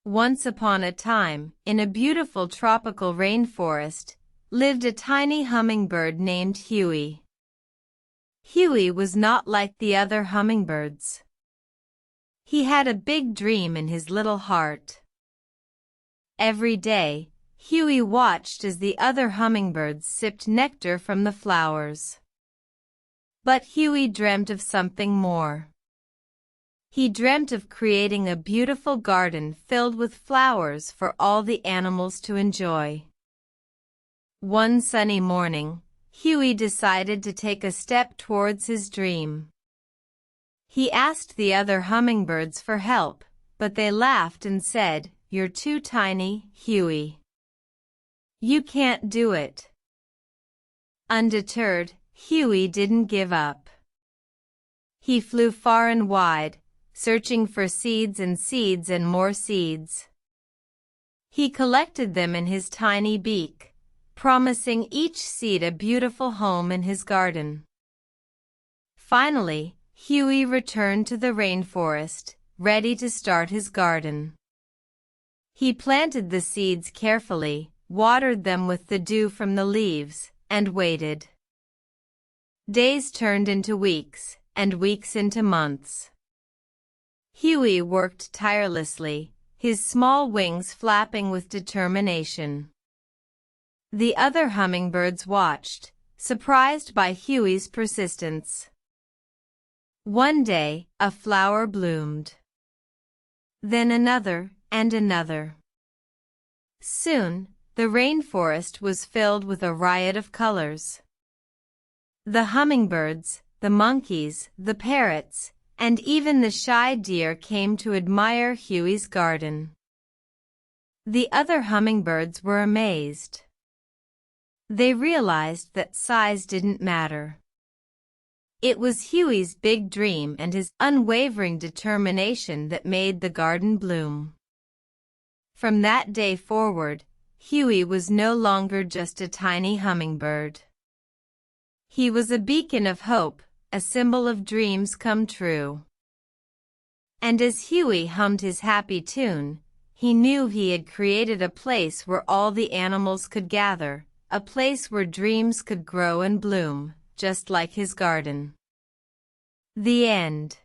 Once upon a time, in a beautiful tropical rainforest, lived a tiny hummingbird named Huey. Huey was not like the other hummingbirds. He had a big dream in his little heart. Every day, Huey watched as the other hummingbirds sipped nectar from the flowers. But Huey dreamt of something more. He dreamt of creating a beautiful garden filled with flowers for all the animals to enjoy. One sunny morning, Huey decided to take a step towards his dream. He asked the other hummingbirds for help, but they laughed and said, "You're too tiny, Huey. You can't do it." Undeterred, Huey didn't give up. He flew far and wide, searching for seeds and more seeds. He collected them in his tiny beak, promising each seed a beautiful home in his garden. Finally, Huey returned to the rainforest, ready to start his garden. He planted the seeds carefully, watered them with the dew from the leaves, and waited. Days turned into weeks, and weeks into months. Huey worked tirelessly, his small wings flapping with determination. The other hummingbirds watched, surprised by Huey's persistence. One day, a flower bloomed. Then another, and another. Soon, the rainforest was filled with a riot of colors. The hummingbirds, the monkeys, the parrots, and even the shy deer came to admire Huey's garden. The other hummingbirds were amazed. They realized that size didn't matter. It was Huey's big dream and his unwavering determination that made the garden bloom. From that day forward, Huey was no longer just a tiny hummingbird. He was a beacon of hope, a symbol of dreams come true. And as Huey hummed his happy tune, he knew he had created a place where all the animals could gather, a place where dreams could grow and bloom, just like his garden. The end.